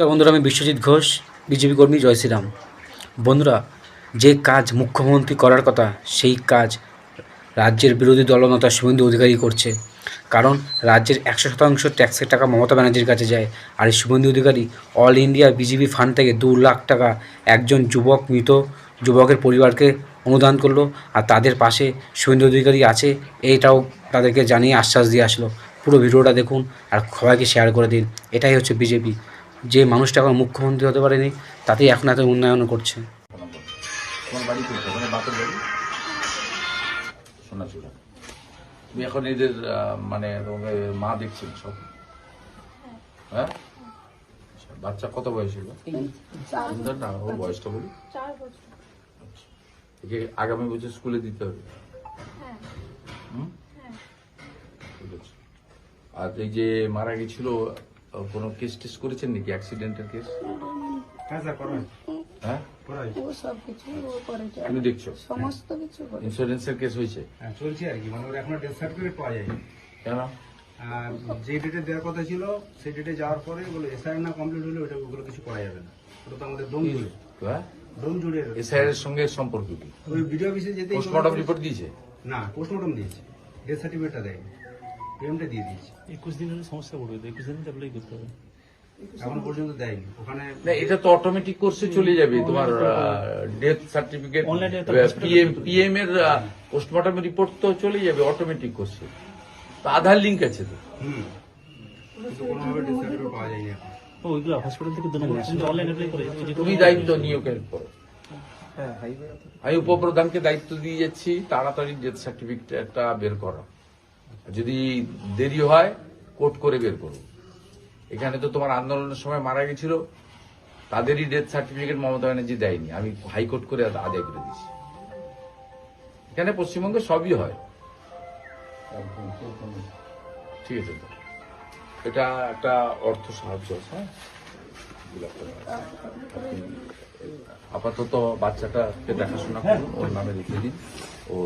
নমস্কার বন্ধুরা, আমি বিশ্বজিৎ ঘোষ, বিজেপি কর্মী। জয় শ্রীরাম। বন্ধুরা, যে কাজ মুখ্যমন্ত্রী করার কথা সেই কাজ রাজ্যের বিরোধী দলনেতা শুভেন্দু অধিকারী করছে। কারণ রাজ্যের 100% ট্যাক্সের টাকা মমতা ব্যানার্জির কাছে যায়। আর এই Suvendu Adhikari all India BJP fund থেকে 2 লাখ টাকা একজন মৃত যুবকের পরিবারকে অনুদান করলো। আর তাদের পাশে শুভেন্দু অধিকারী আছে, এইটাও তাদেরকে জানিয়ে আশ্বাস দিয়ে আসলো। পুরো ভিডিওটা দেখুন আর সবাইকে শেয়ার করে দিন। এটাই হচ্ছে বিজেপি। যে মানুষটা এখন মুখ্যমন্ত্রী হতে পারেনি, তাতেই এখন এত উন্নয়ন করছে। তোমার বাড়ি কোথায়? মানে বাপের বাড়ি সোনাচূড়া। তুমি এখন এদের মানে তোমাকে মা দেখছেন সব? হ্যাঁ, বাচ্চা কত বয়স হলো? না, ওর বয়সটা বলি। 4 বছর। একে আগামী বছর স্কুলে দিতে হবে। হ্যাঁ। ঠিক আছে। আর এই যে মারা গেছিল, কোনো কেস টেস করেছেন নাকি? অ্যাক্সিডেন্টের কেস? হ্যাঁ, ও সব কিছু ও করেছে। তুমি দেখছো সমস্ত কিছু করে। ইন্স্যুরেন্সের কেস হয়েছে? হ্যাঁ, চলছে আর কি। মানে ওর এখনো ডেথ সার্টিফিকেট পাওয়া যায়নি। কেন? আর যে ডেটে দেওয়ার কথা ছিল সেই ডেটে যাওয়ার পরে বলে এসআই না কমপ্লিট হলে ওগুলো কিছু করা যাবে না। ওটা তো আমাদের দম জুড়ে হ্যাঁ, এসআই এর সঙ্গে সম্পর্ক কি? ওই ভিডিও অফিসে যেতে পোস্টমর্টম রিপোর্ট দিয়েছে? না, পোস্টমর্টম দিয়েছে, ডেথ সার্টিফিকেটটা দেয়নি, পেমেন্টটা দিয়ে দিয়েছে। 21 দিন হলে সমস্যা পড়বে, 21 দিন অ্যাপ্লাই করতে হবে। এখনো পর্যন্ত দেয়নি ওখানে। না, এটা তো অটোমেটিক কোর্সে চলে যাবে। তোমার ডেথ সার্টিফিকেট, Online এ তো পিএম এর পোস্টমর্টম রিপোর্ট তো চলে যাবে অটোমেটিক কোর্সে। তো আধার লিঙ্ক আছে তো। কিন্তু কোনোভাবে ডেথ সার্টিফিকেট পাওয়া যায়নি এখন। ওইগুলো হসপিটাল থেকে দেওয়া হবে, কিন্তু অনলাইন অ্যাপ্লাই করে তুমি দায়িত্ব নিয়োগের পর আমি উপপ্রধানকে দায়িত্ব দিয়ে যাচ্ছি তাড়াতাড়ি ডেথ সার্টিফিকেটটা বের করা। যদি দেরি হয় কোর্ট করে বের করো। এখানে তো তোমার আন্দোলনের সময় মারা গেছিল, তাদেরই ডেথ সার্টিফিকেট মমতা ব্যানার্জি দেয়নি, আমি হাইকোর্ট করে আদায় করে দিয়েছি। এখানে পশ্চিমবঙ্গে সবই হয়। ঠিক আছে, তো এটা একটা অর্থ সাহায্য আছে। হ্যাঁ, আপাতত বাচ্চাটাকে দেখাশোনা করুন, ওর নামে লিখে দিন। ও